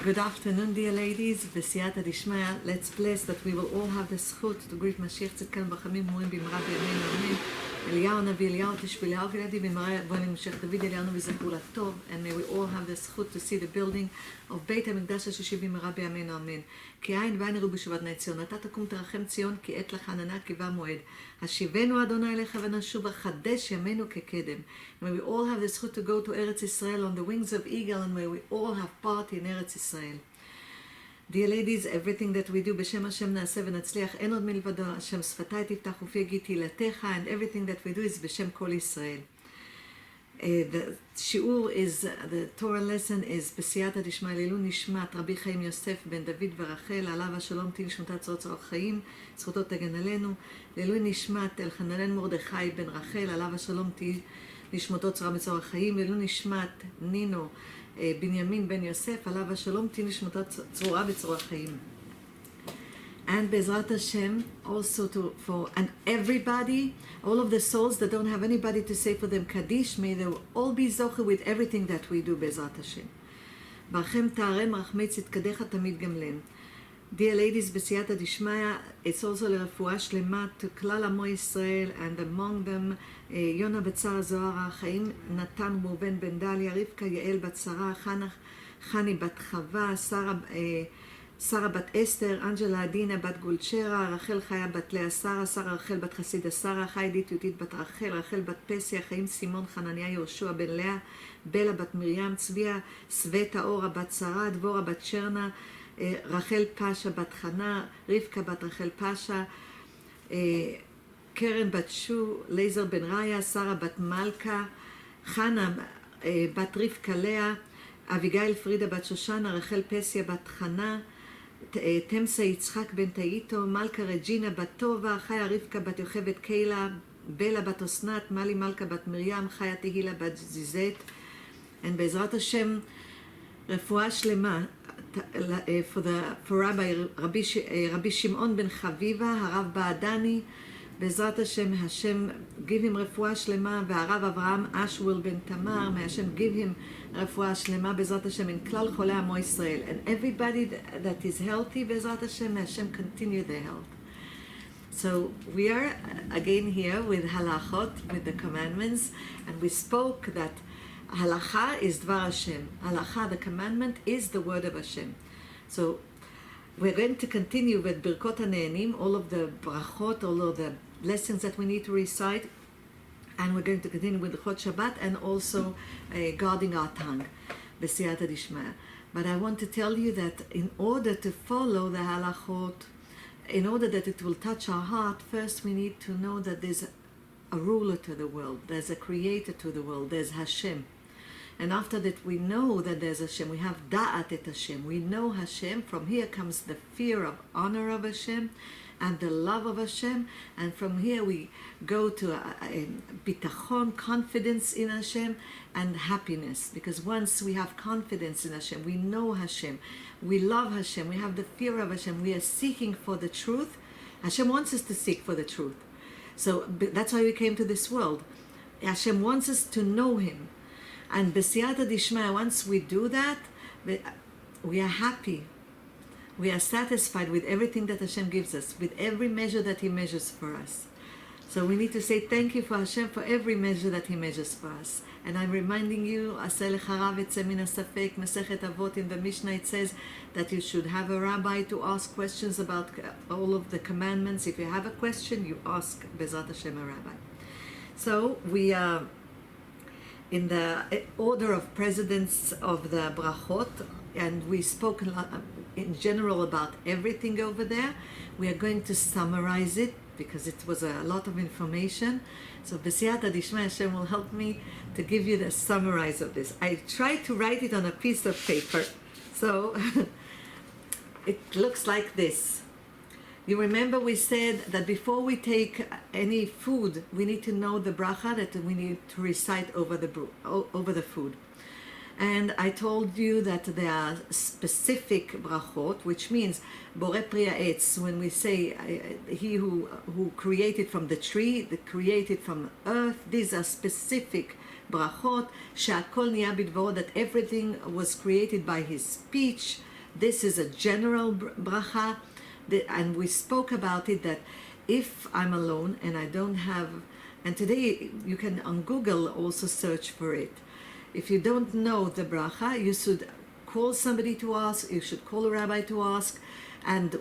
Good afternoon, dear ladies. B'siyata dishmaya, let's bless that we will all have the zchut to greet Mashiach tzidkenu b'chamim u'morim b'mara b'yameinu amen. Eliyahu Navi, Eliyahu Tishbi, Eliyahu Giladi b'mara b'onim Mashiach David, Eliyahu Navi Zechur Latov, and may we all have the zchut to see the building of Beit HaMikdash HaShishi b'mara b'yameinu amen. כי עין בא נראו בשבת בני ציון, אתה תקום תרחם ציון, כי עת לך עננה כי בא מועד. השיבנו אדוני אליך ונשובה, חדש ימינו כקדם. May we all have the zchut to go to Eretz Israel on the wings of eagle, and may we all have part in Eretz Israel. Dear ladies, everything that we do בשם השם נעשה ונצליח, אין עוד מלבדו, השם שפתי תפתח ופי יגיד תהילתך, and everything that we do is בשם כל ישראל. The shiur is, the Torah lesson is בסייעתא דשמיא לעילוי נשמת רבי חיים יוסף בן דוד ורחל, עליו השלום תהי נשמתה צרור צרור חיים, זכותו תגן עלינו. לעילוי נשמת אלחנן מרדכי בן רחל, עליו השלום תהי נשמתו צרורה בצרור החיים. לעילוי נשמת נינו בנימין בן יוסף, עליו השלום תהי נשמתו צרורה בצרור החיים. And Bezrat Hashem, also for everybody, all of the souls that don't have anybody to say for them Kaddish, may they all be zoche with everything that we do, Bezrat Hashem. Barchem ta'arem rachmei tzidkadecha tamid gamlen. Dear ladies, B'siyata Dishmaya, it's also לרפואה שלמה to כלל עמו ישראל, and among them, יונה בת שרה זוהרה, חיים נתן ראובן בן דליה, רבקה יעל בת שרה, חני בת חווה, שרה בת אסתר, אנג'לה עדינה בת גולצ'רה, רחל חיה בת לאה שרה, שרה רחל בת חסידה שרה, חיידית יהודית בת רחל, רחל בת פסיה, חיים סימון חנניה יהושע בן לאה, בלה בת מרים, צביה, סבטה אורה בת שרה, דבורה בת שרנה, רחל פשה בת חנה, רבקה בת רחל פשה, קרן בת שו, לייזר בן ראיה, שרה בת מלכה, חנה בת רבקה לאה, אביגיל פרידה בת שושנה, רחל פסיה בת חנה, תמסה יצחק בן תאיתו, מלכה רג'ינה בת טובה, חיה רבקה בת יוכבד קיילה, בלה בת אסנת, מלי מלכה בת מרים, חיה תהילה בת זיזת. And בעזרת השם, רפואה שלמה for רבי שמעון בן חביבה, הרב בעדני, בעזרת השם, השם give him רפואה שלמה, והרב אברהם אשוויל בן תמר, מהשם give him רפואה שלמה, בעזרת השם, in כלל חולי עמו ישראל. And everybody that is healthy, בעזרת השם, מהשם continue their health. So we are again here with halachot, with the commandments, and we spoke that halacha is Dvar Hashem. Halacha, the commandment, is the word of Hashem. So we're going to continue with Birkot HaNe'enim, all of the brachot, all of the lessons that we need to recite, and we're going to continue with the Chot Shabbat and also guarding our tongue, B'siyata Dishmaya. But I want to tell you that in order to follow the halachot, in order that it will touch our heart, first we need to know that there's a ruler to the world, there's a creator to the world, there's Hashem. And after that we know that there's Hashem, we have da'at et Hashem, we know Hashem. From here comes the fear of honor of Hashem and the love of Hashem, and from here we go to bitachon, confidence in Hashem, and happiness, because once we have confidence in Hashem, we know Hashem, we love Hashem, we have the fear of Hashem, we are seeking for the truth. Hashem wants us to seek for the truth. So that's why we came to this world. Hashem wants us to know Him. And B'siyata Dishmaya, once we do that, we are happy. We are satisfied with everything that Hashem gives us, with every measure that He measures for us. So we need to say thank you for Hashem for every measure that He measures for us. And I'm reminding you, Aseh lecha rav etzeh min hasafek, Masechet Avot, in the Mishnah it says that you should have a rabbi to ask questions about all of the commandments. If you have a question, you ask Bezrat Hashem a rabbi. So we are in the order of precedence of the brachot, and we spoke in general about everything over there. We are going to summarize it because it was a lot of information. So B'siyata Dishmaya, Hashem will help me to give you the summarize of this. I tried to write it on a piece of paper, so it looks like this. You remember we said that before we take any food, we need to know the bracha that we need to recite over the food. And I told you that there are specific brachot, which means Borei Pri Ha'etz, when we say he who created from the tree, the created from earth, these are specific brachot, שהכל נהיה בדברו, that everything was created by his speech, This is a general bracha, and we spoke about it, that if I'm alone and I don't have, and today you can on Google also search for it. If you don't know the bracha, you should call somebody to ask, you should call a rabbi to ask, and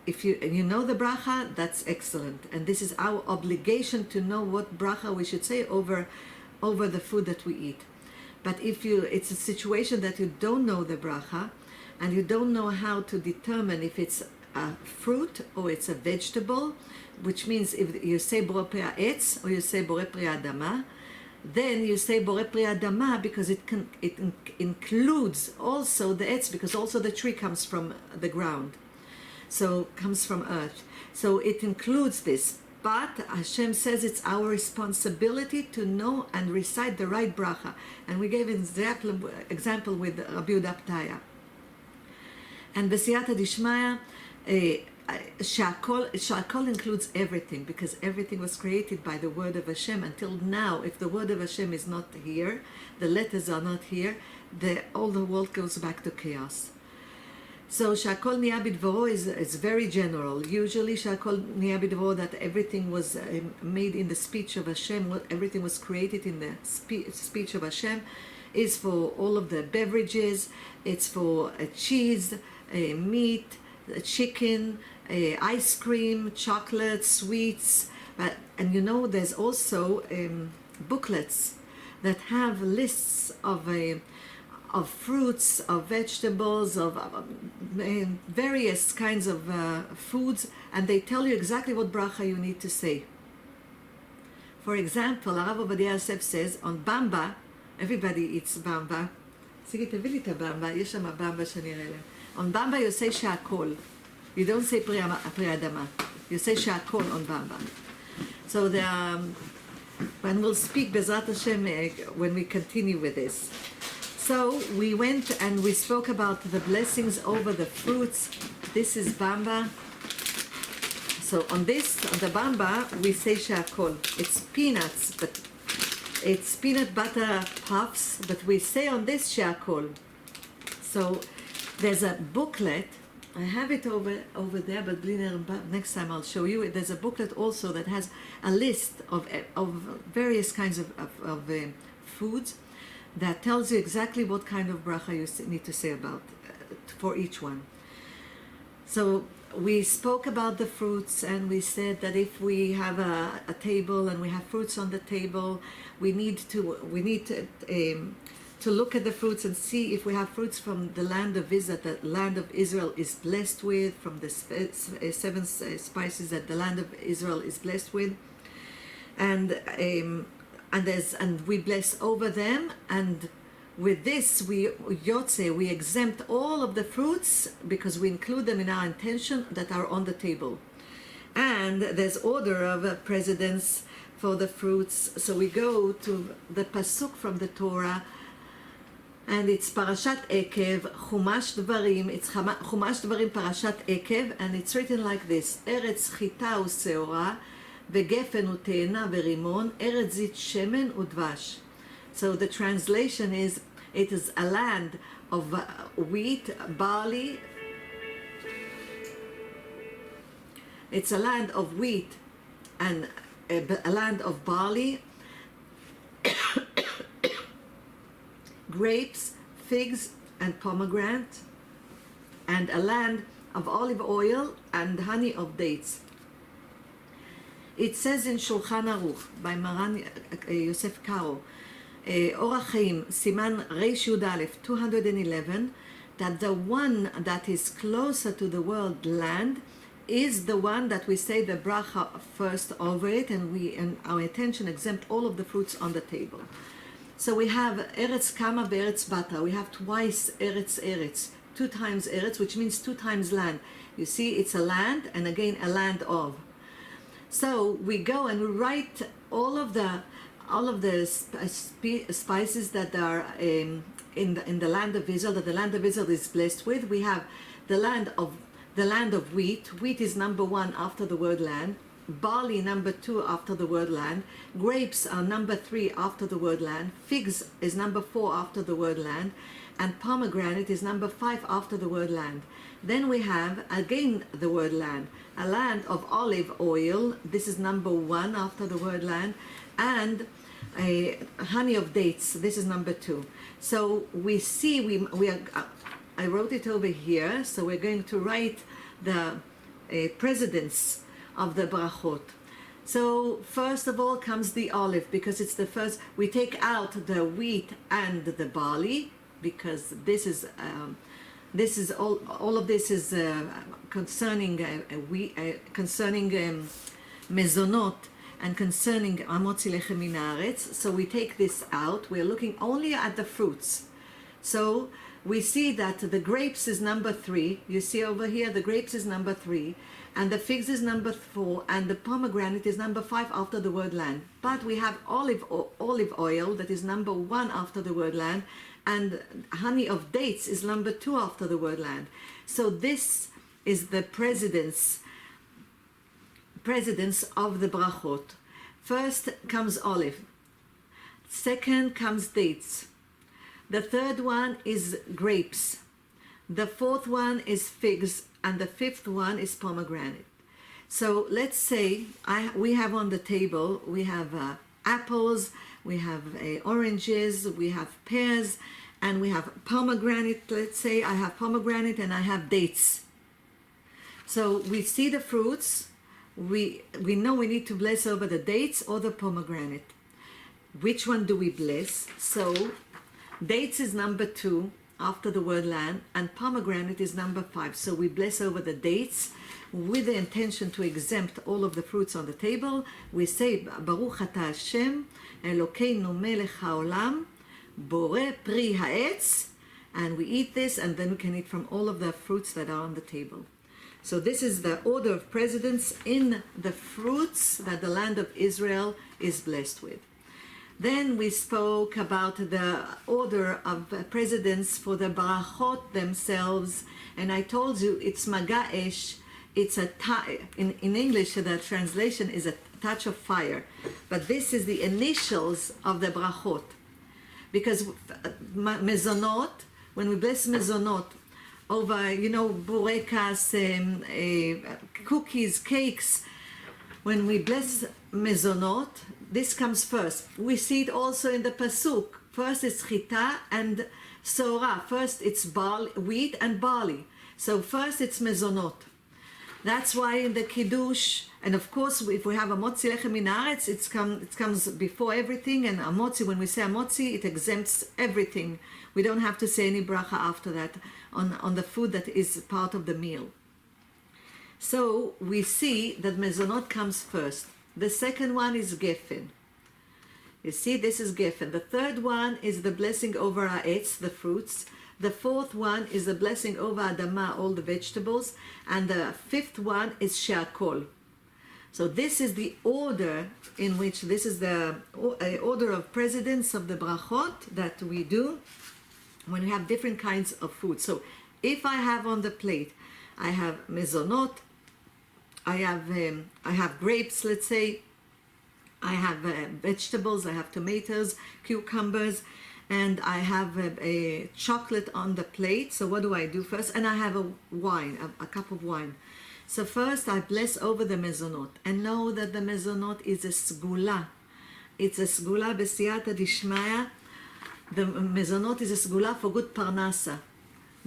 if you know the bracha, that's excellent. And this is our obligation to know what bracha we should say over the food that we eat. But if it's a situation that you don't know the bracha, and you don't know how to determine if it's a fruit or it's a vegetable, which means if you say Borei Pri Ha'etz or you say Borei Pri Ha'adama, then you say Borei Pri Ha'adama because it includes also the etz, because also the tree comes from the ground, so comes from earth. So it includes this. But Hashem says it's our responsibility to know and recite the right bracha. And we gave an example with Rabbi Yehuda Ptaya. And B'siyata Dishmaya, Sha'akol includes everything, because everything was created by the word of Hashem. Until now, if the word of Hashem is not here, the letters are not here, all the world goes back to chaos. So Sha'akol Niya B'dvoro is very general. Usually Sha'akol Niya B'dvoro, that everything was made in the speech of Hashem, everything was created in the speech of Hashem, is for all of the beverages, it's for cheese, meat, chicken, ice cream, chocolate, sweets, and you know there's also booklets that have lists of fruits, of vegetables, of various kinds of foods, and they tell you exactly what bracha you need to say. For example, Rav Ovadia Yosef says on bamba, everybody eats bamba. סיגי, תביא לי את הבמבה, יש שם הבמבה שאני אראה להם. On bamba you say שהכל. You don't say פרי אדמה. You say שהכל on bamba. So and we'll speak Bezrat Hashem when we continue with this. So we went and we spoke about the blessings over the fruits. This is bamba. So on the bamba we say שהכל. It's peanuts, but it's peanut butter puffs, but we say on this שהכל. So there's a booklet. I have it over there, but next time I'll show you. There's a booklet also that has a list of various kinds of foods that tells you exactly what kind of bracha you need to say about for each one. So we spoke about the fruits, and we said that if we have a table and we have fruits on the table, we need to look at the fruits and see if we have fruits from the land of Israel, that the land of Israel is blessed with, from the 7 spices that the land of Israel is blessed with, and we bless over them, and with this we exempt all of the fruits because we include them in our intention that are on the table. And there's order of precedence for the fruits. So we go to the pasuk from the Torah, and it's Parashat Ekev, Chumash Dvarim. It's Chumash Dvarim Parashat Ekev, and it's written like this: Eretz chita u'seora, vegefen u'te'ena ve'rimon, Eretz zit shemen u'dvash. So the translation is, it is a land of wheat, barley. It's a land of wheat and a land of barley, grapes, figs, and pomegranate, and a land of olive oil and honey of dates. It says in Shulchan Aruch by Maran Yosef Karo, Orach Chaim, Siman Reish Yud Aleph 211, that the one that is closer to the world land is the one that we say the bracha first over it, and our intention exempt all of the fruits on the table. So we have Eretz Kama ve'Eretz Bata. We have twice Eretz, 2 times Eretz, which means 2 times land. You see, it's a land, and again a land of. So we go and we write all of the spices that are in the land of Israel, that the land of Israel is blessed with. We have the land of wheat. Wheat is number 1 after the word land. Barley number 2 after the word land. Grapes are number 3 after the word land. Figs is number 4 after the word land. and pomegranate is number 5 after the word land. Then we have again the word land, a land of olive oil. This is number 1 after the word land, and a honey of dates. This is number 2. So we see we are. I wrote it over here. So we're going to write the precedence of the brachot. So first of all comes the olive, because it's the first. We take out the wheat and the barley, because this is all of this is concerning concerning mezonot and concerning amotzi lechem min haaretz. So we take this out. We're looking only at the fruits. So we see that the grapes is number 3. You see over here, the grapes is number 3, and the figs is number 4, and the pomegranate is number 5 after the word land. But we have olive oil that is number 1 after the word land, and honey of dates is number 2 after the word land. So this is the precedence of the brachot. First comes olive, second comes dates, the third one is grapes, the fourth one is figs, and the fifth one is pomegranate. So let's say we have on the table, we have apples, we have oranges, we have pears, and we have pomegranate. Let's say I have pomegranate and I have dates. So we see the fruits. We know we need to bless over the dates or the pomegranate. Which one do we bless? So dates is number 2 after the word land, and pomegranate is number 5. So we bless over the dates with the intention to exempt all of the fruits on the table. We say, Baruch Ata Hashem, Elokeinu melech haolam, boreh pri haetz, and we eat this, and then we can eat from all of the fruits that are on the table. So this is the order of precedence in the fruits that the land of Israel is blessed with. Then we spoke about the order of precedence for the barachot themselves, and I told you it's magaesh. It's in English the translation is a touch of fire, but this is the initials of the brachot, because mezonot, when we bless mezonot over, burekas, cookies, cakes, when we bless mezonot, this comes first. We see it also in the pasuk. First it's chita and sorah. First it's wheat and barley. So first it's mezonot. That's why in the kiddush, and of course if we have amotzi lechem min haaretz, it comes before everything. And amotzi, when we say amotzi, it exempts everything. We don't have to say any bracha after that on the food that is part of the meal. So we see that mezonot comes first. The second one is gefen. You see, this is gefen. The third one is the blessing over ha'etz, the fruits. The fourth one is the blessing over adama, all the vegetables. And the fifth one is she'akol. So this is the order in which, this is the order of precedence of the brachot that we do when we have different kinds of food. So if I have on the plate, I have mezonot, I have grapes, let's say, I have vegetables, I have tomatoes, cucumbers, and I have a chocolate on the plate. So what do I do first? And I have a wine, a cup of wine. So first I bless over the mezonot, and know that the mezonot is a sgula. It's a sgula b'siyata dishmaya. The mezonot is a sgula for good parnasa.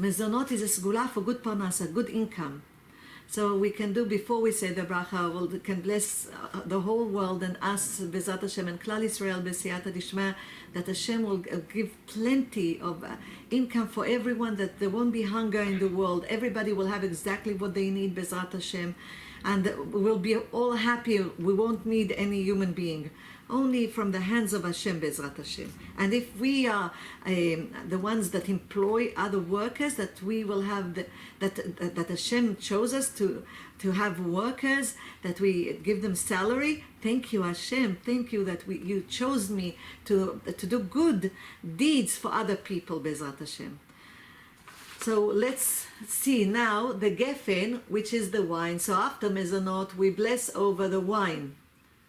Mezonot is a sgula for good parnasa, good income. So we can do, before we say the bracha, we can bless the whole world and us, Bezrat Hashem, and Klal Yisrael, B'siyata Dishma, that Hashem will give plenty of income for everyone, that there won't be hunger in the world. Everybody will have exactly what they need, Bezrat Hashem, and we'll be all happy. We won't need any human being. Only from the hands of Hashem, Bezrat Hashem. And if we are the ones that employ other workers, that we will have that Hashem chose us to have workers, that we give them salary. Thank you, Hashem. Thank you that you chose me to do good deeds for other people, Bezrat Hashem. So let's see now the gefen, which is the wine. So after mezonot, we bless over the wine.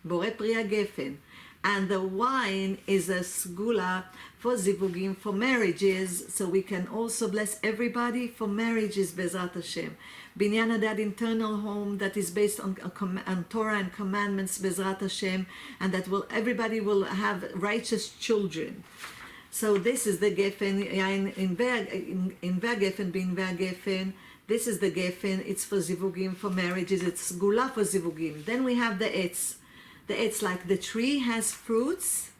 Boreh pri gefen. And the wine is a sgula for zivugim, for marriages, so we can also bless everybody for marriages, Bezrat Hashem. Binyan that internal home that is based on Torah and commandments, Bezrat Hashem, and that everybody will have righteous children. So this is the gefen in Gefen, bin Gefen. This is the gefen. It's for zivugim, for marriages. It's sgula for zivugim. Then we have the etz. The etz, like the tree has fruits,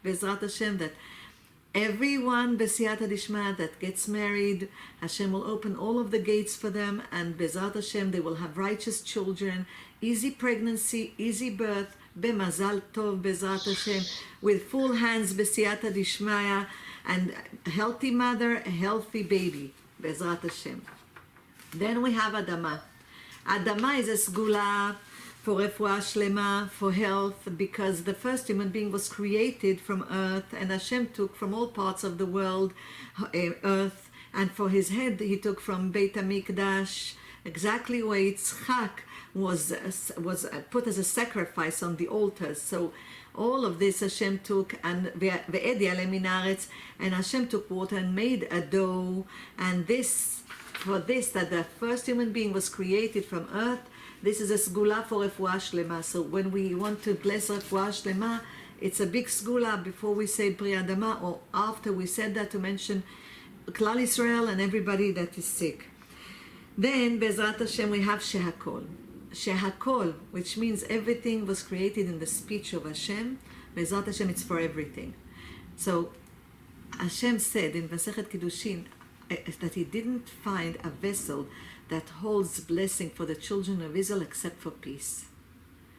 Bezrat Hashem, that everyone b'siyata dishma that gets married, Hashem will open all of the gates for them, and Bezrat Hashem, they will have righteous children, easy pregnancy, easy birth, b'mazal tov, Bezrat Hashem, with full hands b'siyata dishmaya, and a healthy mother, a healthy baby, Bezrat Hashem. Then we have Adama. Adama is a sgula for refuah shlema, for health, because the first human being was created from earth, and Hashem took from all parts of the world earth, and for his head he took from Beit HaMikdash, exactly where Yitzchak was put as a sacrifice on the altar. So all of this Hashem took, and ve'edi aleh min haaretz, and Hashem took water and made a dough, and this, for this, that the first human being was created from earth. This is a sgula for refuah shlema. So when we want to bless refuah shlema, it's a big sgula before we say Pri Adama, or after we said that, to mention Klal Yisrael and everybody that is sick. Then Bezrat Hashem we have Shehakol. Shehakol, which means everything was created in the speech of Hashem. Bezrat Hashem, it's for everything. So Hashem said in Masechet Kiddushin that he didn't find a vessel that holds blessing for the children of Israel except for peace.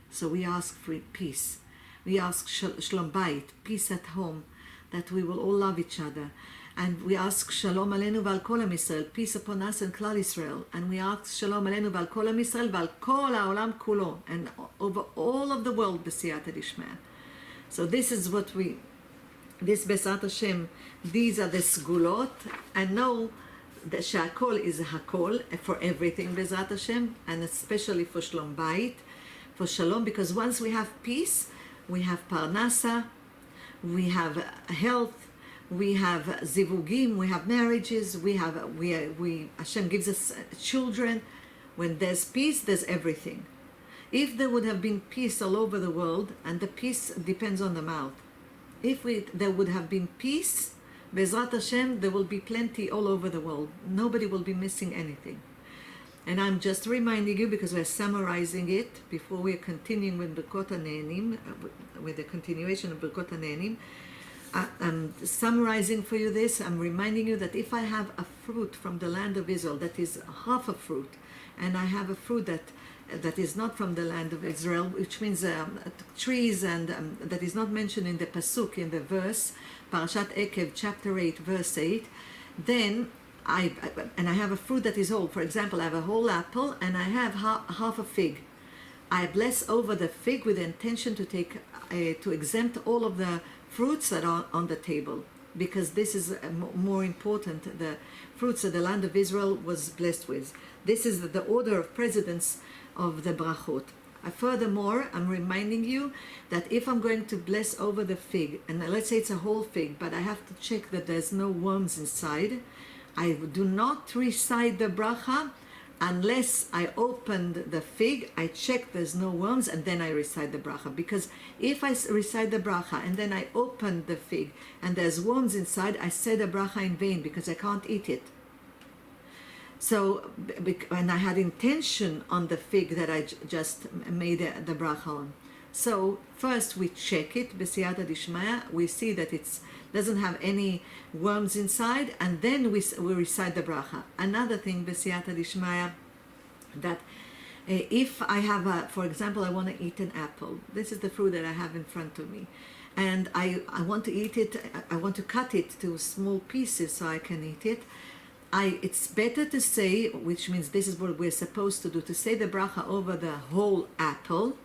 So we ask for peace. We ask Shalom Bayit, peace at home, that we will all love each other. And we ask Shalom Aleinu V'al Kol Am Yisrael, peace upon us and Klal Yisrael. And we ask Shalom Aleinu V'al Kol Am Yisrael V'al Kol HaOlam Kulo, and over all of the world b'siyata dishma. So this is what this Bezrat Hashem, these are the sgulot, and know the Shakol is Hakol for everything, Bezrat Hashem, and especially for Shalom Bayit, for Shalom, because once we have peace, we have Parnasa, we have health, we have Zivugim, we have marriages, Hashem gives us children. When there's peace, there's everything. If there would have been peace all over the world, and the peace depends on the mouth, if there would have been peace, Bezrat Hashem, there will be plenty all over the world. Nobody will be missing anything. And I'm just reminding you, because we're summarizing it before we're continuing with Berachot HaNe'enim, with the continuation of Berachot HaNe'enim. I'm summarizing for you this. I'm reminding you that if I have a fruit from the land of Israel that is half a fruit, and I have a fruit that is not from the land of Israel, which means trees, and that is not mentioned in the pasuk, in the verse, Parashat Ekev, chapter 8, verse 8, then I have a fruit that is whole. For example, I have a whole apple and I have half a fig. I bless over the fig with the intention to exempt all of the fruits that are on the table, because this is more important, the fruits that the land of Israel was blessed with. This is the order of precedence of the brachot. Furthermore, I'm reminding you that if I'm going to bless over the fig, and let's say it's a whole fig, but I have to check that there's no worms inside, I do not recite the bracha unless I opened the fig, I check there's no worms, and then I recite the bracha. Because if I recite the bracha and then I open the fig and there's worms inside, I said the bracha in vain, because I can't eat it. So, and I had intention on the fig that I just made the bracha on. So first we check it, b'siyata dishmaya, we see that it doesn't have any worms inside, and then we recite the bracha. Another thing, b'siyata dishmaya, that if I have for example, I want to eat an apple. This is the fruit that I have in front of me. And I want to eat it, I want to cut it to small pieces so I can eat it. It's better to say, which means this is what we're supposed to do, to say the bracha over the whole apple,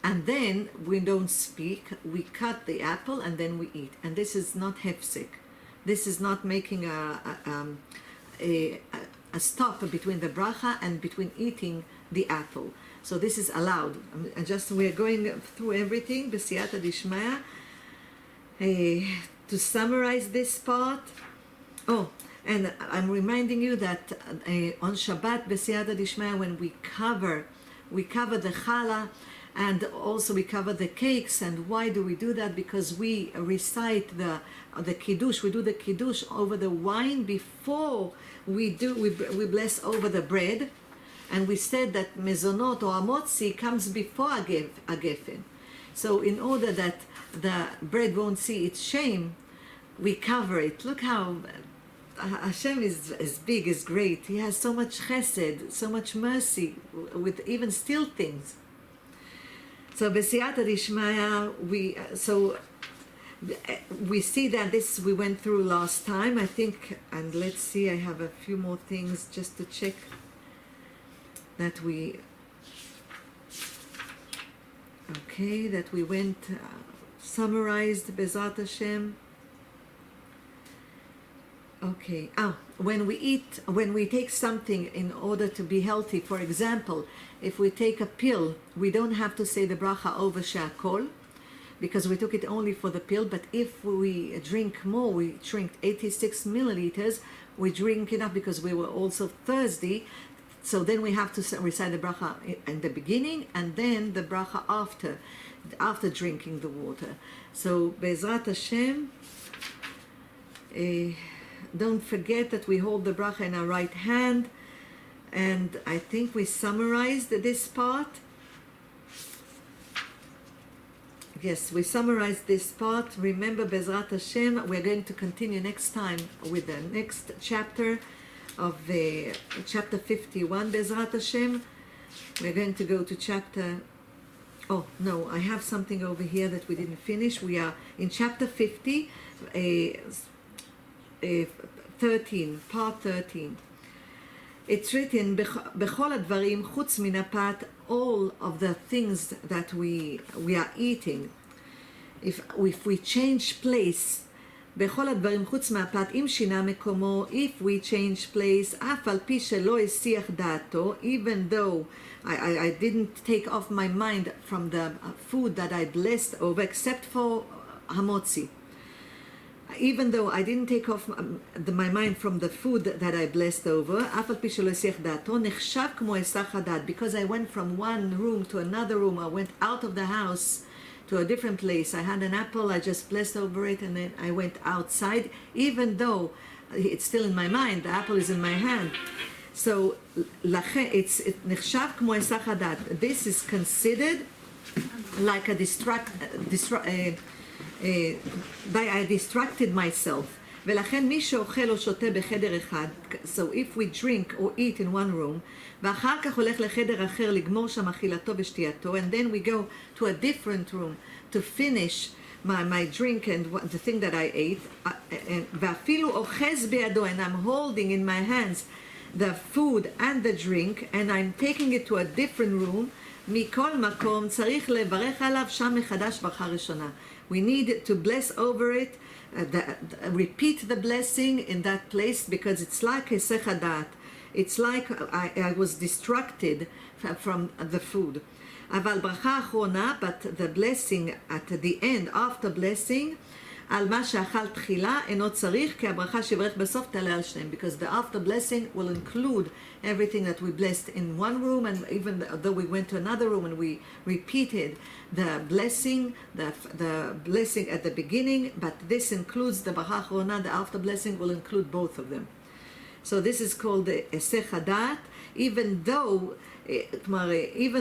and then we don't speak, we cut the apple and then we eat. And this is not hefsek. This is not making a stop between the bracha and between eating the apple. So this is allowed. And just we're going through everything, B'siyata Dishmaya. To summarize this part, and I'm reminding you that on Shabbat B'siyata Dishmaya, when we cover the challah, and also we cover the cakes. And why do we do that? Because we recite the kiddush. We do the kiddush over the wine before we bless over the bread. And we said that mezonot or amotzi comes before agefen. So in order that the bread won't see its shame, we cover it. Look how Hashem is big, is great. He has so much chesed, so much mercy with even still things. So B'siyata Dishmaya, we see that this we went through last time, I think, and let's see, I have a few more things just to check that we went, summarized Bezat Hashem. Okay. When we take something in order to be healthy, for example, if we take a pill, we don't have to say the bracha over she'akol, because we took it only for the pill. But if we drink more, we drink 86 milliliters, we drink enough because we were also thirsty. So then we have to recite the bracha in the beginning and then the bracha after drinking the water. So Be'ezrat Hashem, don't forget that we hold the bracha in our right hand, and I think we summarized this part. Yes, we summarized this part. Remember, Be'ezrat Hashem, we're going to continue next time with the next chapter of chapter 51, Be'ezrat Hashem. We're going to go to chapter... Oh, no, I have something over here that we didn't finish. We are in chapter 50, 13, part 13. It's written, Bechol advarim chutz min hapat, all of the things that we are eating. If we change place, Bechol advarim chutz מהפת, אם שינה מקומו, if we change place, אף על פי שלא הסיח דעתו, even though I didn't take off my mind from the food that I blessed over, except for hamotzi. Even though I didn't take off my mind from the food that I blessed over, אף על פי שלא הסיח דעתו, נחשב כמו היסח הדעת, because I went from one room to another room, I went out of the house to a different place. I had an apple, I just blessed over it, and then I went outside, even though it's still in my mind, the apple is in my hand. So, it's נחשב כמו היסח הדעת. This is considered like I distracted myself. ולכן מי שאוכל או שותה בחדר אחד, so if we drink or eat in one room, ואחר כך הולך לחדר אחר לגמור שם אכילתו ושתייתו, and then we go to a different room to finish my drink and the thing that I ate, ואפילו אוחז בידו, and I'm holding in my hands the food and the drink, and I'm taking it to a different room, מכל מקום צריך לברך עליו שם מחדש ברכה ראשונה. We need to bless over it, repeat the blessing in that place, because it's like היסח הדעת. It's like I was distracted from the food. אבל ברכה אחרונה, but the blessing at the end, after blessing, על מה שאכל תחילה אינו צריך, כי הברכה שיברך בסוף תעלה על שניהם, because the after blessing will include everything that we blessed in one room, and even though we went to another room and we repeated the blessing, the blessing at the beginning, but this includes the ברכה האחרונה, the after blessing will include both of them. So this is called the היסח הדעת, even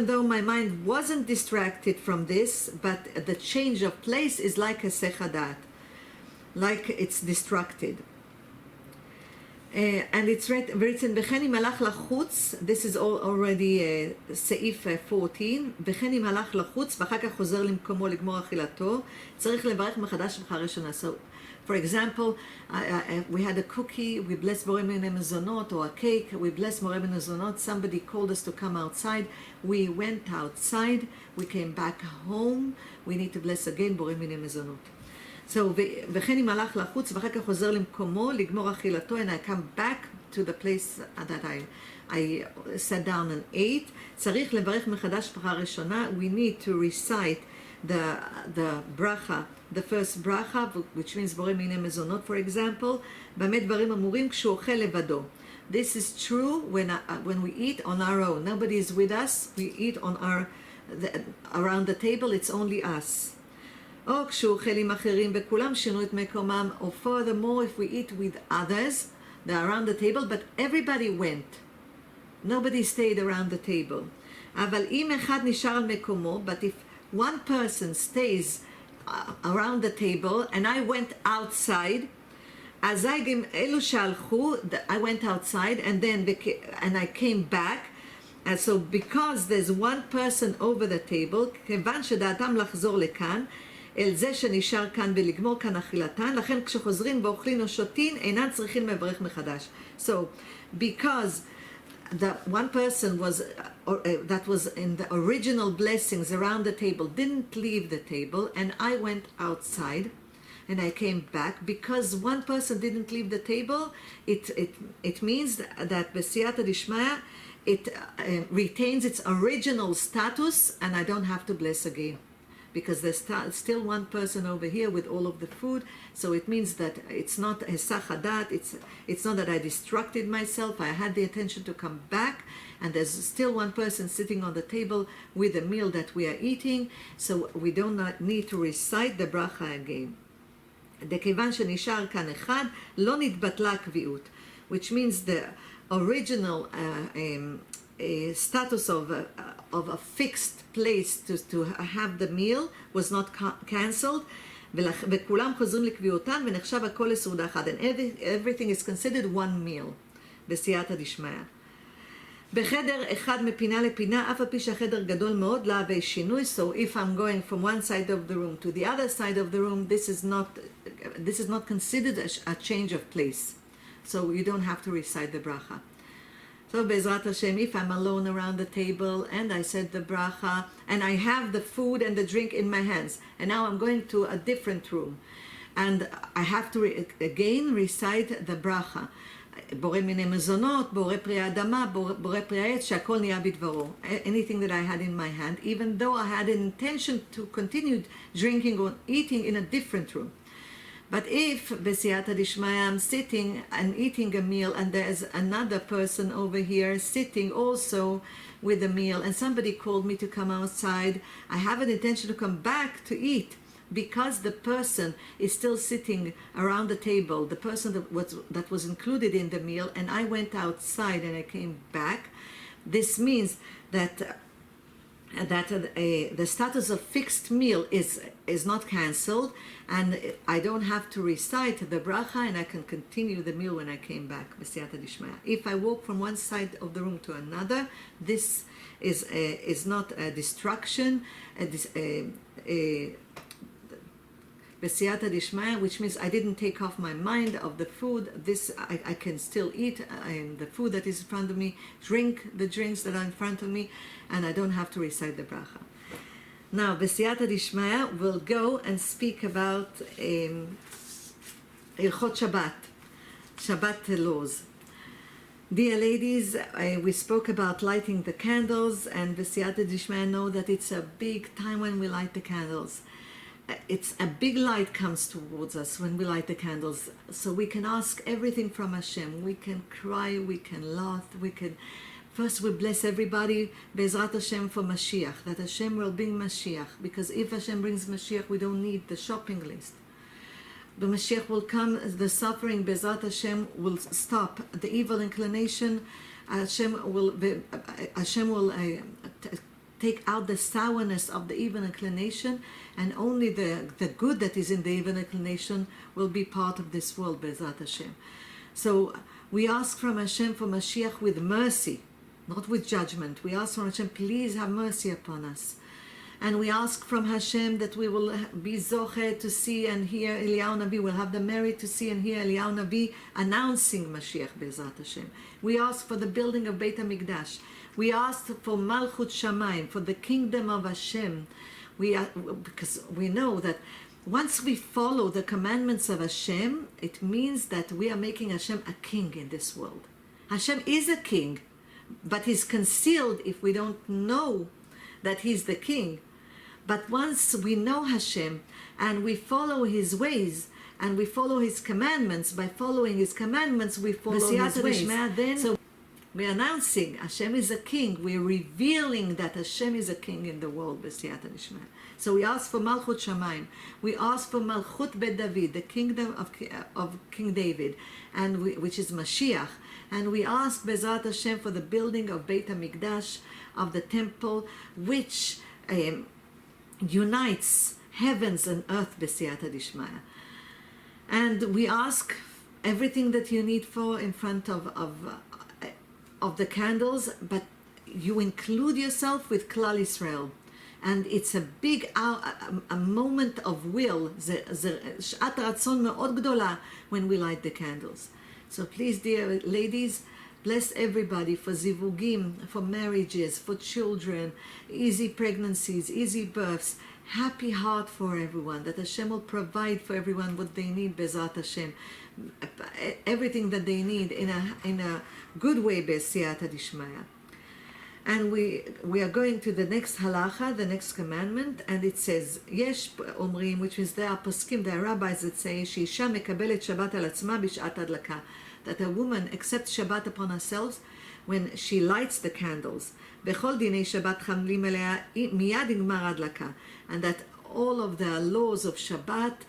though my mind wasn't distracted from this, but the change of place is like היסח הדעת, like it's distracted. And it's written, וכן אם הלך לחוץ, this is already סעיף 14, וכן אם הלך לחוץ ואחר כך חוזר למקומו לגמור אכילתו, צריך לברך מחדש ברכה ראשונה. So, for example, we had a cookie, we blessed Borei Minim Mezonot, or a cake, we blessed Borei Minim Mezonot, somebody called us to come outside, we went outside, we came back home, we need to bless again Borei Minim Mezonot. So, וכן אם הלך לחוץ ואחר כך חוזר למקומו לגמור אכילתו, and I come back to the place that I sat down and ate. צריך לברך מחדש ברכה ראשונה. We need to recite the bracha, the first bracha, which means בורא מיני מזונות, for example. במה דברים אמורים כשהוא אוכל לבדו. This is true when we eat on our own. Nobody is with us. We eat on around the table. It's only us. או כשהוא אוכל עם אחרים וכולם שינו את מקומם, or furthermore if we eat with others, they're around the table, but everybody went. Nobody stayed around the table. אבל אם אחד נשאר על מקומו, but if one person stays around the table and I went outside, אז אלו שהלכו, I went outside and I came back, and so because there's one person over the table, כיוון שדעתם לחזור לכאן, אל זה שנשאר כאן ולגמור כאן אכילתן, לכן כשחוזרים ואוכלים או שותים, אינן צריכים לברך מחדש. So, because the one person that was in the original blessings around the table didn't leave the table, and I went outside, and I came back, because one person didn't leave the table, it means that B'siyata Dishmaya, it retains its original status, and I don't have to bless again. Because there's still one person over here with all of the food, so it means that it's not hesach hadat, it's not that I distracted myself, I had the intention to come back, and there's still one person sitting on the table with the meal that we are eating, so we do not need to recite the bracha again. דכיוון שנשאר כאן אחד, לא נתבטלה הקביעות, which means the original status of a fixed place to have the meal was not cancelled, וכולם חוזרים לקביעותן ונחשב הכל לסעודה אחת, and everything is considered one meal, בסייעתא דשמיא. בחדר אחד מפינה לפינה, אף על פי שהחדר גדול מאוד, לא הווה שינוי, so if I'm going from one side of the room to the other side of the room, this is not considered a change of place, so you don't have to recite the bracha. So Bezrat Hashem, if I'm alone around the table and I said the bracha and I have the food and the drink in my hands, and now I'm going to a different room and I have to again recite the bracha. בורא מיני מזונות, בורא פרי האדמה, בורא פרי העץ, שהכל נהיה בדברו. Anything that I had in my hand, even though I had an intention to continue drinking or eating in a different room. But if בסייעתא דשמיא I'm sitting and eating a meal and there's another person over here sitting also with a meal and somebody called me to come outside, I have an intention to come back to eat because the person is still sitting around the table, the person that was included in the meal, and I went outside and I came back. This means that the status of fixed meal is not cancelled, and I don't have to recite the bracha, and I can continue the meal when I came back. B'siyata dishmaya. If I walk from one side of the room to another, this is not a distraction, B'siyata dishmaya, which means I didn't take off my mind of the food. This I can still eat the food that is in front of me, drink the drinks that are in front of me, and I don't have to recite the bracha. Now, B'siyata dishmaya will go and speak about Ilchot Shabbat laws. Dear ladies, we spoke about lighting the candles, and B'siyata dishmaya know that it's a big time when we light the candles. It's a big light comes towards us when we light the candles, so we can ask everything from Hashem. We can cry, we can laugh, first we bless everybody, Bezrat Hashem, for Mashiach, that Hashem will bring Mashiach, because if Hashem brings Mashiach, we don't need the shopping list. The Mashiach will come, the suffering, Bezrat Hashem, will stop, the evil inclination, Hashem will take out the sourness of the evil inclination, and only the good that is in the evil inclination will be part of this world, Bezrat Hashem. So we ask from Hashem for Mashiach with mercy, not with judgment. We ask from Hashem, please have mercy upon us. And we ask from Hashem that we will be zoche to see and hear Eliyahu Navi. We'll have the merit to see and hear Eliyahu Navi announcing Mashiach, Bezrat Hashem. We ask for the building of Beit HaMikdash. We ask for Malchut Shamayim, for the kingdom of Hashem. Because we know that once we follow the commandments of Hashem, it means that we are making Hashem a king in this world. Hashem is a king, but he's concealed if we don't know that he's the king. But once we know Hashem and we follow his ways and we follow his commandments, by following his commandments we follow his ways. Then, so we're announcing Hashem is a king. We're revealing that Hashem is a king in the world. B'siyata nishma. So we ask for Malchut Shamayim. We ask for Malchut Bet David, the kingdom of King David, and which is Mashiach. And we ask Bezrat Hashem for the building of Beit HaMikdash, of the temple, which unites heavens and earth. B'siyata dishmaya. And we ask everything that you need for in front of the candles, but you include yourself with Klal Yisrael. And it's a big a moment of will, שעת רצון מאוד גדולה, when we light the candles. So please, dear ladies, bless everybody for zivugim, for marriages, for children, easy pregnancies, easy births, happy heart for everyone, that Hashem will provide for everyone what they need, Bezrat Hashem, everything that they need in a good way, B'siyata dishmaya. And we are going to the next halacha, the next commandment, and it says, Yesh omrim, which means there are poskim, there are rabbis that say, שאישה מקבלת שבת על עצמה בשעת הדלקה, that a woman accepts Shabbat upon herself when she lights the candles. בכל דיני שבת חמלים אליה מיד נגמר ההדלקה, and that all of the laws of Shabbat,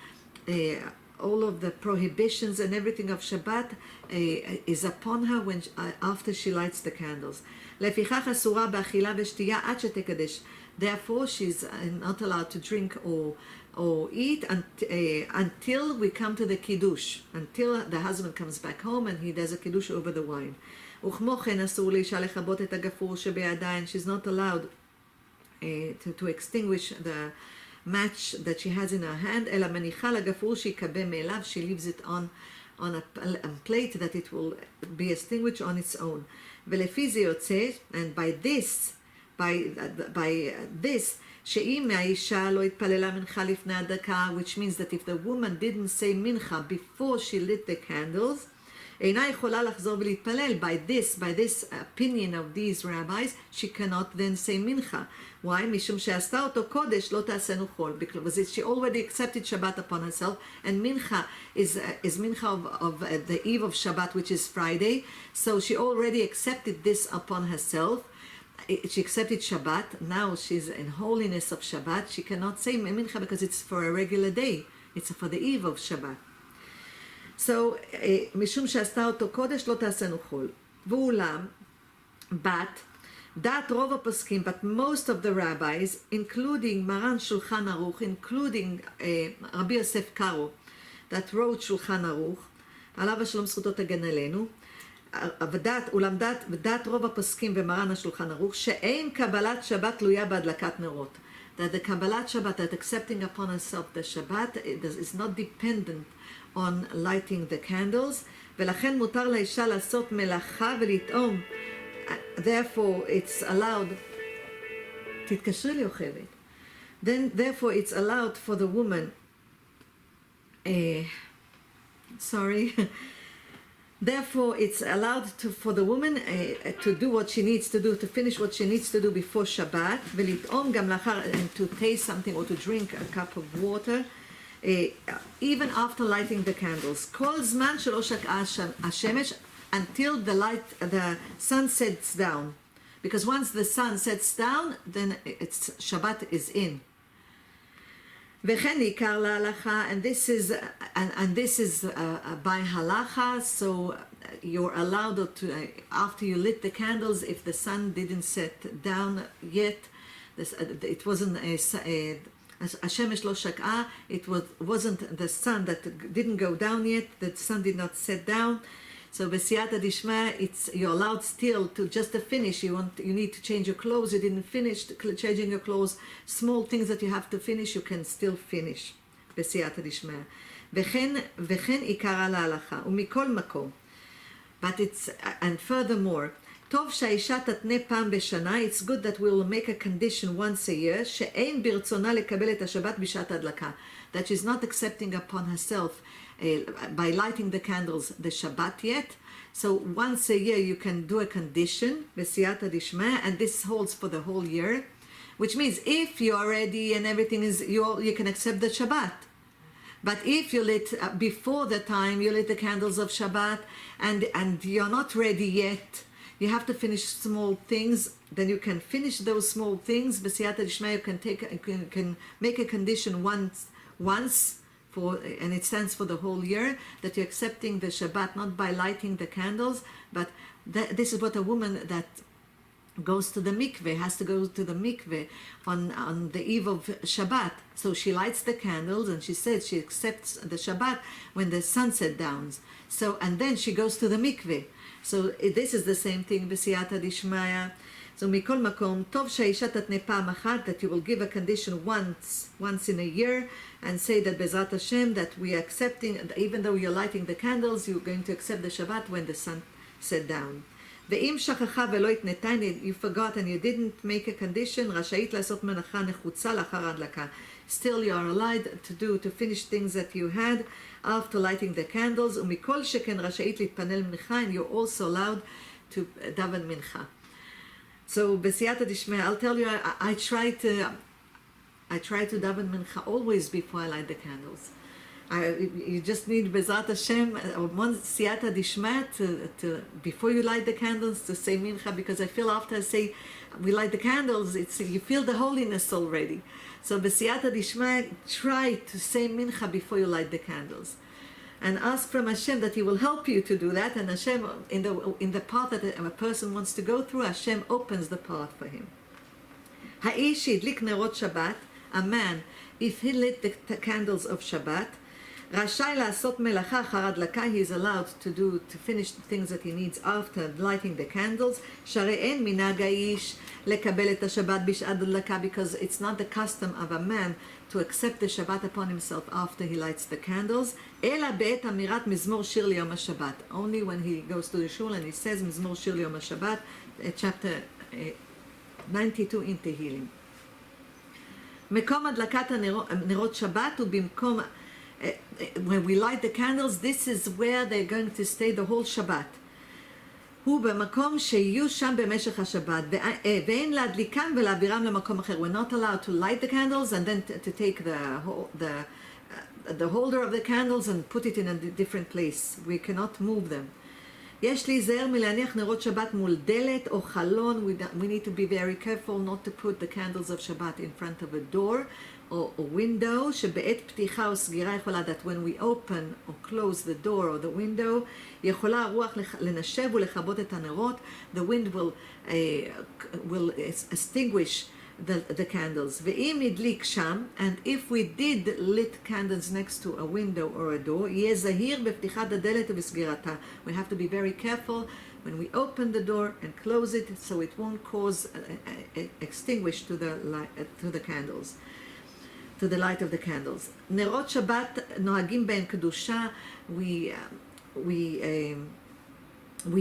all of the prohibitions and everything of Shabbat is upon her when after she lights the candles. לפיכך אסורה באכילה ושתייה עד שתקדש. Therefore she's not allowed to drink or eat until we come to the kiddush, until the husband comes back home and he does a kiddush over the wine. וכמו כן אסור לאישה לכבות את הגפרור שבידיים. She's not allowed to extinguish the match that she has in her hand, אלא מניחה לגפרור שיקבה מאליו. She leaves it on a plate that it will be extinguished on its own. ולפי זה יוצא, and by this, שאם האישה לא התפללה מנחה לפני הדקה, which means that if the woman didn't say mincha before she lit the candles, אינה יכולה לחזור ולהתפלל. By this opinion of these rabbis, she cannot then say mincha. Why? משום שעשתה אותו קודש לא תעשינו חול. Because she already accepted Shabbat upon herself, and mincha is mincha of the eve of Shabbat, which is Friday. So she already accepted this upon herself. She accepted Shabbat. Now she's in holiness of Shabbat. She cannot say mincha because it's for a regular day. It's for the eve of Shabbat. So, משום שעשתה אותו קודש לא תעשינו חול. ואולם, but דעת רוב הפוסקים, but most of the rabbis, including מרן שולחן ערוך, including רבי יוסף קארו, that wrote שולחן ערוך, עליו השלום זכותו תגן עלינו, ודעת רוב הפוסקים ומרן השולחן ערוך, שאין קבלת שבת תלויה בהדלקת נרות. That the Kabbalat Shabbat, that accepting upon herself the Shabbat, is not dependent on lighting the candles. ולכן מותר לאישה לעשות מלאכה ולטעום. Therefore it's allowed, תתקשרי לי יוכבת. Therefore it's allowed for the woman, Therefore, it's allowed for the woman to do what she needs to do, to finish what she needs to do before Shabbat, ולטעום גם לאחר, and to taste something or to drink a cup of water, even after lighting the candles. כל זמן שלא שקעה השמש, until the sun sets down. Because once the sun sets down, then Shabbat is in. וכן עיקר להלכה, and this is by halacha, so you're allowed to, after you lit the candles, if the sun didn't set down yet, it wasn't השמש לא שקעה, it wasn't the sun that didn't go down yet, the sun did not set down. So b'siyata dishma, you're allowed still to just to finish. You need to change your clothes. You didn't finish changing your clothes. Small things that you have to finish, you can still finish. b'siyata dishma. וכן עיקרה להלכה. ומכל מקום. But and furthermore, טוב שהאישה תתנה פעם בשנה, it's good that we will make a condition once a year, שאין ברצונה לקבל את השבת בשעת הדלקה. That she's not accepting upon herself by lighting the candles the Shabbat yet. So once a year you can do a condition, בסייעתא דשמיא, and this holds for the whole year, which means if you are ready and everything is, you can accept the Shabbat. But if you lit before the time, you lit the candles of Shabbat, and you're not ready yet, you have to finish small things, then you can finish those small things. B'siyata d'shmaya, you can make a condition once for, and it stands for the whole year, that you're accepting the Shabbat not by lighting the candles, but this is what a woman that goes to the mikveh has to go to the mikveh on the eve of Shabbat. So she lights the candles and she says she accepts the Shabbat when the sunset downs. So, and then she goes to the mikveh. So this is the same thing בסייעתא דשמיא. So מכל מקום, טוב שהאישה תתנה פעם אחת, that you will give a condition once in a year, and say that בעזרת Hashem, that we are accepting, even though you're lighting the candles, you're going to accept the Shabbat when the sun set down. ואם שכחה ולא התנתה, you forgot and you didn't make a condition, רשאית לעשות מנחה נחוצה לאחר ההדלקה. Still you are allowed to finish things that you had after lighting the candles, ומכל שכן רשאית להתפלל מנחה, and you're also allowed to daven מנחה. So בסייעתא דשמיא, I'll tell you, I try to daven mincha always before I light the candles. You just need Bezrat Hashem, one siyata dishma to before you light the candles to say mincha, because I feel after I say we light the candles, you feel the holiness already. So besiyata dishma, try to say mincha before you light the candles, and ask from Hashem that He will help you to do that. And Hashem, in the path that a person wants to go through, Hashem opens the path for him. Ha'ish שהדליק נרות Shabbat, a man, if he lit the candles of Shabbat, רשאי לעשות מלאכה אחר הדלקה, he is allowed to finish the things that he needs after lighting the candles. שהרי אין מנהג האיש לקבל את השבת בשעת הדלקה, because it's not the custom of a man to accept the Shabbat upon himself after he lights the candles, אלא בעת אמירת מזמור שיר ליום השבת. Only when he goes to the shul and he says מזמור שיר ליום השבת, chapter 92 in Tehillim. מקום הדלקת נרות שבת הוא במקום, when we light the candles, this is where they're going to stay the whole Shabbat. הוא במקום שיהיו שם במשך השבת, ואין להדליקם ולהעבירם למקום אחר. We're not allowed to light the candles and then to take the holder of the candles and put it in a different place. We cannot move them. יש להיזהר מלהניח נרות שבת מול דלת או חלון. We need to be very careful not to put the candles of Shabbat in front of a door or a window, שבעת פתיחה או סגירה יכולה, that when we open or close the door or the window, יכולה הרוח לנשב ולכבות את הנרות. The wind will extinguish the candles. ואם הדליק שם, and if we did lit candles next to a window or a door, יהיה זהיר בפתיחת הדלת ובסגירתה. We have to be very careful when we open the door and close it, so it won't cause extinguish to the candles, to the light of the candles. נרות שבת נוהגים בהם קדושה. We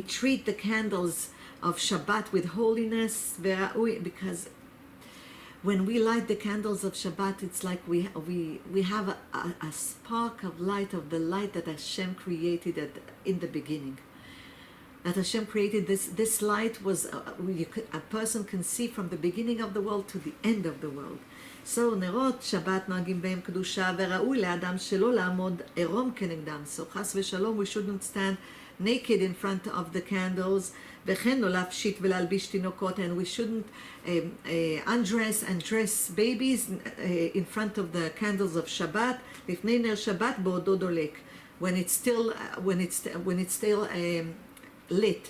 treat the candles of Shabbat with holiness, because when we light the candles of Shabbat, it's like we have a spark of light, of the light that Hashem created in the beginning. That Hashem created this light was a person can see from the beginning of the world to the end of the world. So נרות שבת נוהגים בהם קדושה, וראוי לאדם שלא לעמוד עירום כנגדם. So חס ושלום, we shouldn't stand naked in front of the candles, וכן לא להפשיט ולהלביש תינוקות, and we shouldn't undress and dress babies in front of the candles of Shabbat, לפני נר שבת בעודו דולק, when it's still lit.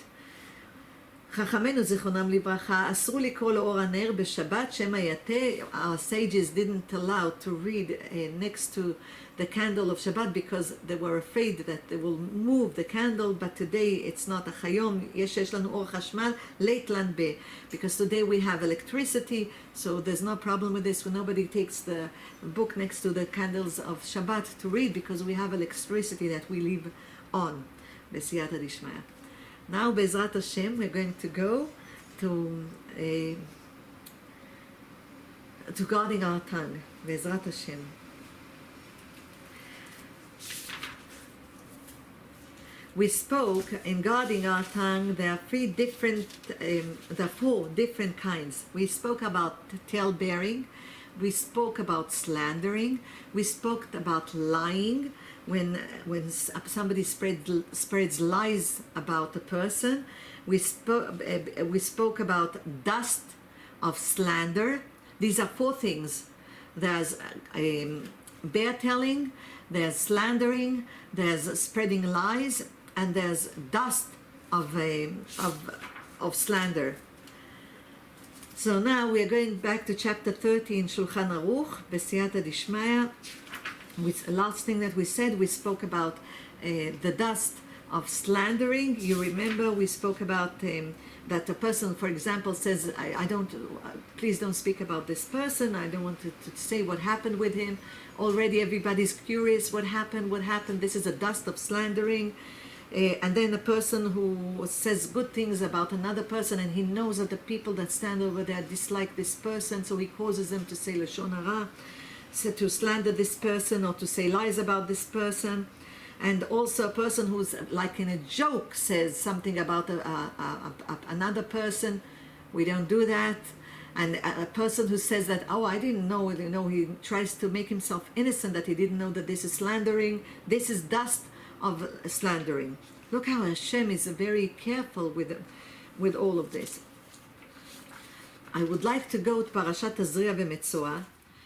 חכמינו זיכרונם לברכה אסרו לקרוא לאור הנר בשבת שמא יטה. Our sages didn't allow to read next to the candle of Shabbat because they were afraid that they will move the candle, but today it's not. היום יש לנו אור חשמל, לית לנבה, because today we have electricity, so there's no problem with this. Nobody takes the book next to the candles of Shabbat to read because we have electricity that we leave on. בסייעתא דשמיא. Now, Bezrat Hashem, we're going to go to guarding our tongue. Bezrat Hashem. We spoke in guarding our tongue. There are four different kinds. We spoke about tale-bearing. We spoke about slandering. We spoke about lying. When somebody spreads lies about a person. We spoke about dust of slander. These are four things. There's bear telling, there's slandering, there's spreading lies, and there's dust of slander. So now we are going back to chapter 30 in Shulchan Aruch, B'siyata Dishmaya. With the last thing that we said, we spoke about the dust of slandering. You remember we spoke about that a person, for example, says, please don't speak about this person. I don't want to say what happened with him. Already everybody's curious what happened. This is a dust of slandering. And then a person who says good things about another person, and he knows that the people that stand over there dislike this person, so he causes them to say Lashon Hara, to slander this person or to say lies about this person. And also a person who's like in a joke says something about another person. We don't do that. And a person who says that, oh, I didn't know, he tries to make himself innocent, that he didn't know that this is slandering. This is dust of slandering. Look how Hashem is very careful with all of this. I would like to go to Parashat Tazria v'Metzoah,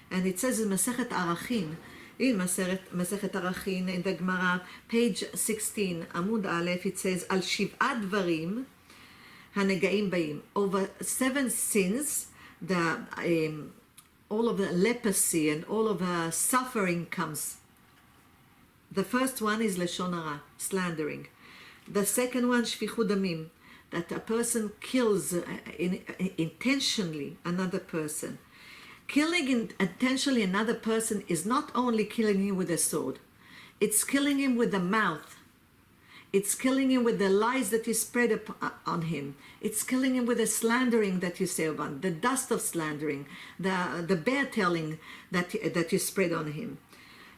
and it says in Masechet Arachin, Masechet Arachin, in the Gemara, page 16, Amud Aleph, it says, Al Shiv'at Dvarim Hanegaim Baim. Over 7 sins, all of the leprosy and all of the suffering comes. The first one is Lashon Hara, slandering. The second one, Shfichut Damim, that a person kills intentionally another person. Killing intentionally another person is not only killing him with a sword, it's killing him with the mouth. It's killing him with the lies that you spread on him. It's killing him with the slandering that you say about him, the dust of slandering, the bear telling that you spread on him.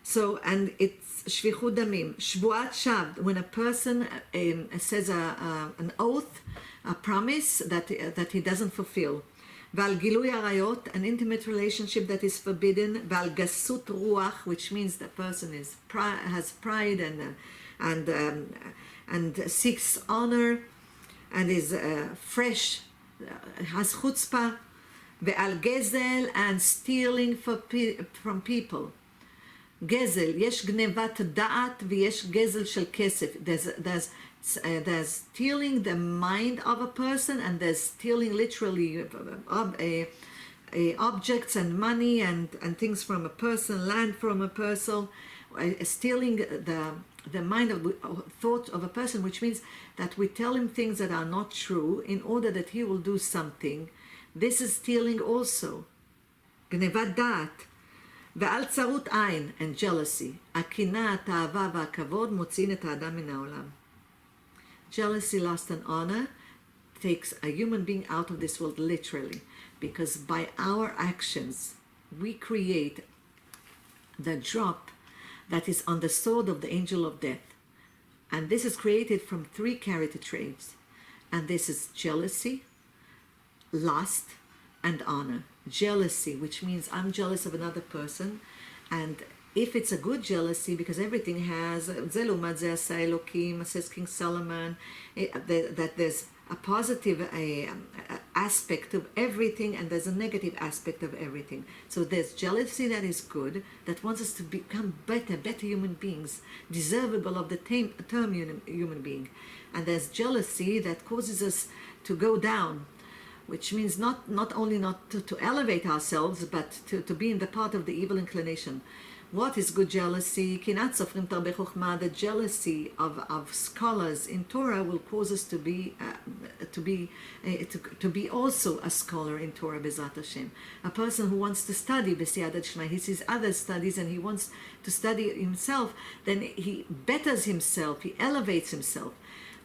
So, and it's Shvichut Damim, Shvuat Shav, when a person says an oath, a promise that he doesn't fulfill. Val Gilui Arayot, an intimate relationship that is forbidden. Val Gasut Ruach, which means the person has pride and seeks honor and is fresh, has chutzpah. Ve'al Gezel, and stealing from people. Gezel, yesh gnevat da'at v'yesh gezel shel kesef. There's stealing the mind of a person, and there's stealing literally objects and money and things from a person, land from a person, stealing the mind of thought of a person, which means that we tell him things that are not true in order that he will do something. This is stealing also. Gnevat da'at. ועל צרות עין, and jealousy. הקנאה, התאווה והכבוד מוציאים את האדם מן העולם. Jealousy, lust, and honor takes a human being out of this world literally, because by our actions we create the drop that is on the sword of the angel of death. And this is created from 3 character traits. And this is jealousy, lust, and honor. Jealousy, which means I'm jealous of another person, and if it's a good jealousy, because everything has says King Solomon, that there's a positive aspect of everything and there's a negative aspect of everything. So there's jealousy that is good, that wants us to become better human beings, deservable of the term human being. And there's jealousy that causes us to go down, which means not only not to elevate ourselves, but to be in the part of the evil inclination. What is good jealousy? The jealousy of scholars in Torah will cause us to be also a scholar in Torah, Bezrat Hashem. A person who wants to study B'siyata Dishmaya, he sees other studies and he wants to study himself, then he betters himself, he elevates himself.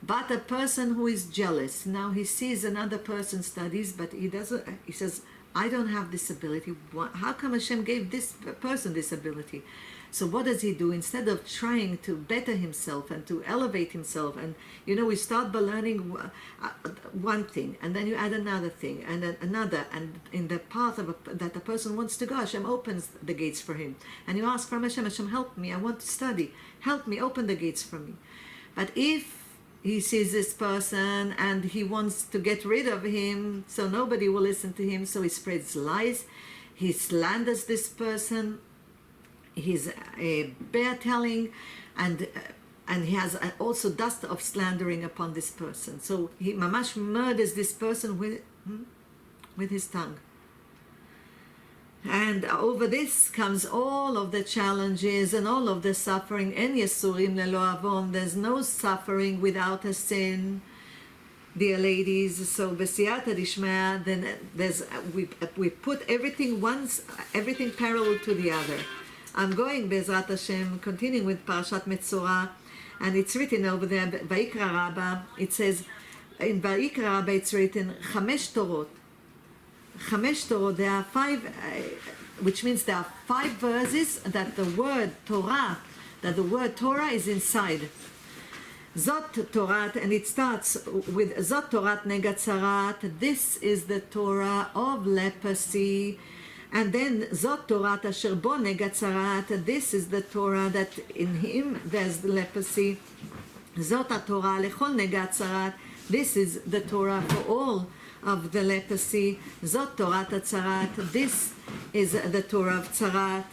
But a person who is jealous, now he sees another person studies, but he doesn't, he says, I don't have this ability. How come Hashem gave this person this ability? So what does he do? Instead of trying to better himself and to elevate himself, and we start by learning one thing, and then you add another thing, and then another, and in the path that a person wants to go, Hashem opens the gates for him. And you ask from Hashem, Hashem, help me, I want to study. Help me, open the gates for me. But if he sees this person and he wants to get rid of him, so nobody will listen to him, so he spreads lies, he slanders this person, he's bear-telling, and he has also dust of slandering upon this person. So he mamash murders this person with his tongue. And over this comes all of the challenges and all of the suffering. En yesurim lelo avon. There's no suffering without a sin, dear ladies. So b'siyata dishmaya, then we put everything parallel to the other. I'm going Bezrat Hashem, continuing with Parashat Metzora, and it's written over there, Vayikra Rabbah. It says in Vayikra Rabbah it's written Chamesh Torot. Chamesh Torah, there are 5, which means there are 5 verses that the word Torah is inside. Zot Torah, and it starts with Zot Torah Negat Tzarat. This is the Torah of leprosy. And then Zot Torah Asher Bo Negat Tzarat. This is the Torah that in him there's the leprosy. Zot Torah Lechol Negat Tzarat. This is the Torah for all of the leprosy. Zot Torah Tzarat. This is the Torah of Tzarat.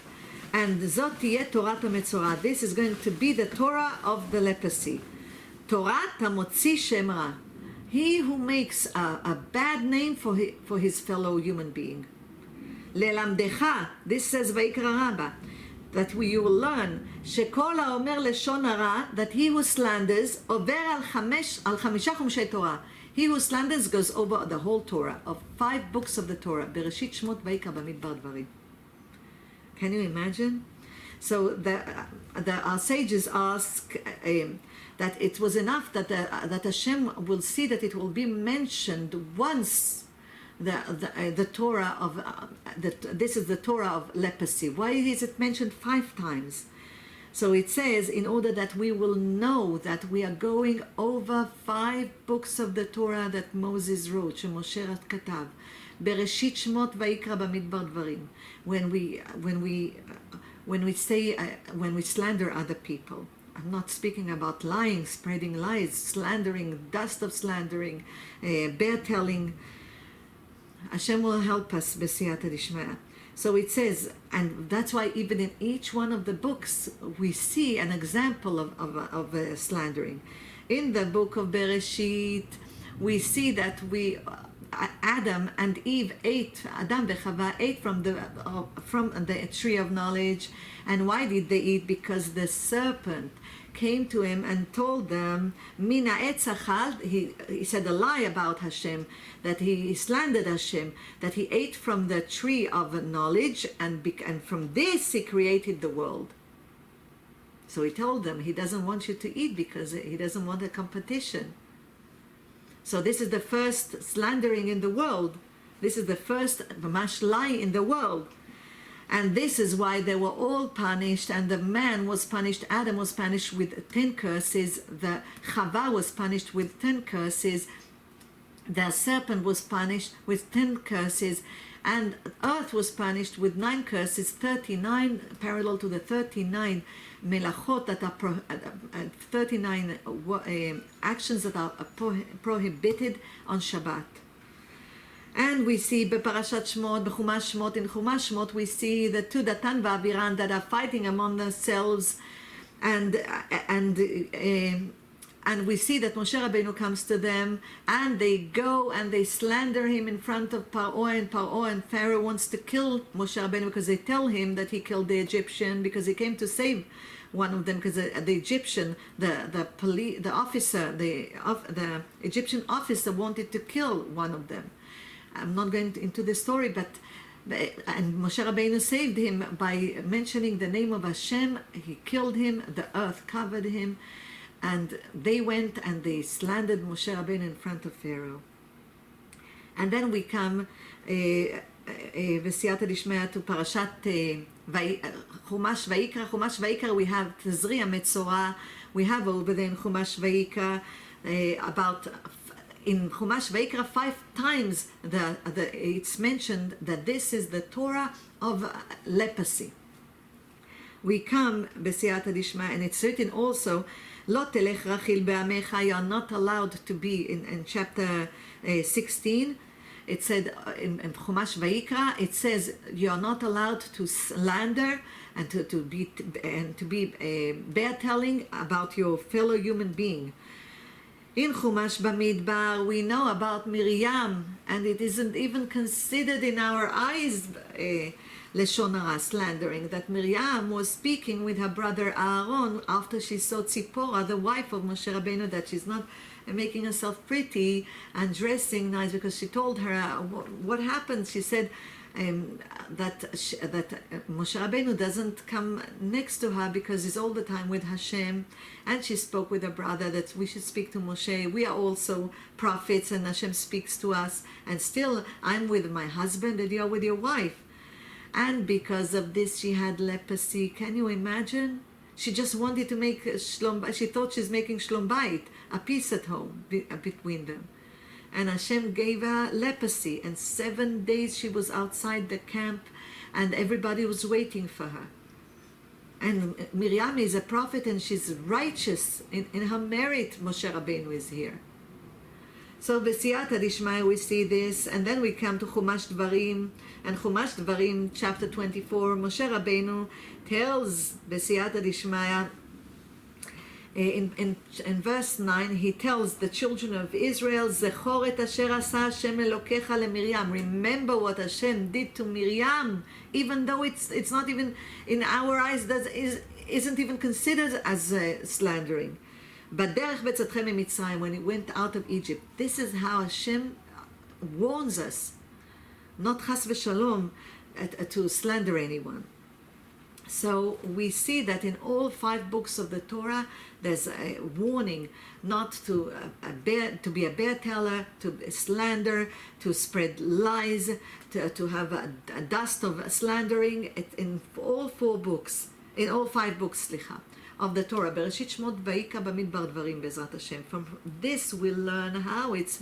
And Zot Tiye Torah Metzora. This is going to be the Torah of the leprosy. Torah Tamotzi Shem Ra. He who makes a bad name for his fellow human being. Lelamdecha. This says Vayikra Rabbah, that you will learn Shekol HaOmer Leshon Hara, that he who slanders over al chamisha chumshei Torah. He who slanders goes over the whole Torah of 5 books of the Torah. Bereshit, Shmot, Vayikra, Bamidbar, Dvarim. Can you imagine? So our sages ask that it was enough that Hashem will see that it will be mentioned once. The Torah of this is the Torah of leprosy. Why is it mentioned 5 times? So it says, in order that we will know that we are going over 5 books of the Torah that Moses wrote, Moshe katav, Bereshit, Shmot, Vayikra, Bamidbar, Dvarim. When we slander other people. I'm not speaking about lying, spreading lies, slandering, dust of slandering, bear-telling. Hashem will help us, b'siyata dishmaya. So it says, and that's why even in each one of the books we see an example of slandering. In the book of Bereshit, we see that Adam and Eve Adam v'Chava ate from the tree of knowledge. And why did they eat? Because the serpent came to him and told them, Mina etz achal, he said a lie about Hashem, that he slandered Hashem, that he ate from the tree of knowledge, and from this he created the world. So he told them he doesn't want you to eat because he doesn't want a competition. So this is the first slandering in the world. This is the first mamash lie in the world. And this is why they were all punished, and the man was punished, Adam was punished with 10 curses, the Chava was punished with 10 curses, the serpent was punished with 10 curses, and earth was punished with 9 curses, 39, parallel to the 39 melachot that are 39 actions that are prohibited on Shabbat. And we see Beparashat Shmot, Bechumash Shmot, in Chumash Shmot, we see the 2 Datan v'Aviran that are fighting among themselves, and we see that Moshe Rabbeinu comes to them, and they go and they slander him in front of Paro, and Pharaoh wants to kill Moshe Rabbeinu because they tell him that he killed the Egyptian because he came to save one of them, because the Egyptian, the Egyptian officer wanted to kill one of them. I'm not going into the story, and Moshe Rabbeinu saved him by mentioning the name of Hashem. He killed him, the earth covered him, And they went and they slandered Moshe Rabbeinu in front of Pharaoh. And then we come בסייעתא דשמיא to פרשת חומש ויקרא. חומש ויקרא, we have תזריע מצורע. We have over there in חומש ויקרא about in Chumash Vayikra 5 times it's mentioned that this is the Torah of leprosy. We come בסייעתא דשמיא, and it's written also, לא תלך רכיל בעמך, you are not allowed to be, in chapter 16, it said in Chumash Vayikra, it says you are not allowed to slander and to be bad telling about your fellow human being. In Chumash Bamidbar, we know about Miriam, and it isn't even considered in our eyes Lashon Hara, slandering, that Miriam was speaking with her brother Aaron after she saw Tzipporah, the wife of Moshe Rabbeinu, that she's not making herself pretty and dressing nice, because she told her what happened. She said that Moshe Rabbeinu doesn't come next to her because he's all the time with Hashem, and she spoke with her brother that we should speak to Moshe. We are also prophets and Hashem speaks to us, and still I'm with my husband and you're with your wife. And because of this she had leprosy. Can you imagine? She just wanted to make shlom. She thought she's making shlom bayit, a peace at home between them. And Hashem gave her leprosy, and 7 days she was outside the camp, and everybody was waiting for her. And Miriam is a prophet, and she's righteous in her merit. Moshe Rabbeinu is here. So בסייעתא דשמיא we see this, and then we come to Chumash Dvarim, and Chumash Dvarim chapter 24, Moshe Rabbeinu tells בסייעתא דשמיא, in verse 9, he tells the children of Israel, זכור את אשר עשה השם אלוקיך למרים. Remember what Hashem did to Miriam, even though it's not even in our eyes, isn't even considered as slandering. But דרך בצאתכם ממצרים, when he went out of Egypt, this is how Hashem warns us, not chas v'shalom, to slander anyone. So we see that in all 5 books of the Torah, there's a warning not to be a bear teller, to slander, to spread lies, to have a dust of slandering. In all 4 books, in all 5 books, of the Torah. Bereshit Shmot Vayikra Bamidbar Dvarim Bezrat Hashem. From this we learn how it's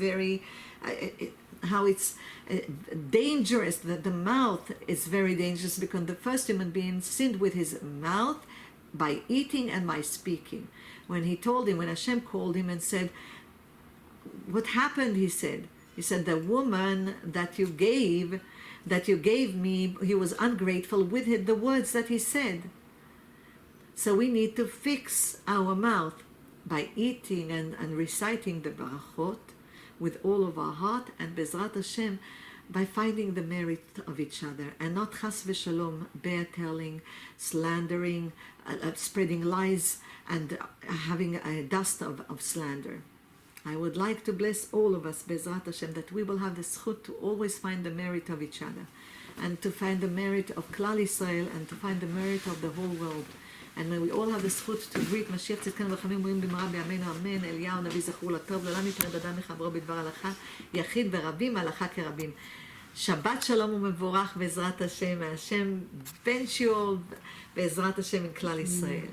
dangerous, that the mouth is very dangerous, because the first human being sinned with his mouth by eating and by speaking. When Hashem called him and said, what happened? He said, the woman that you gave me, he was ungrateful with the words that he said. So we need to fix our mouth by eating and reciting the Berachot with all of our heart, and Bezrat Hashem by finding the merit of each other, and not chas v'shalom, bear telling, slandering, spreading lies, and having a dust of slander. I would like to bless all of us, Bezrat Hashem, that we will have the zchut to always find the merit of each other, and to find the merit of Klal Yisrael, and to find the merit of the whole world. And may we all have the zchut to greet Mashiach tzidkenu ורחמים בריאים במהרה בימינו אמן. אליהו נביא זכור לטוב, לעולם יתרד אדם מחברו בדבר הלכה, יחיד ורבים, הלכה כרבים. שבת שלום ומבורך בעזרת השם, מהשם בן שיעור בעזרת השם עם כלל ישראל.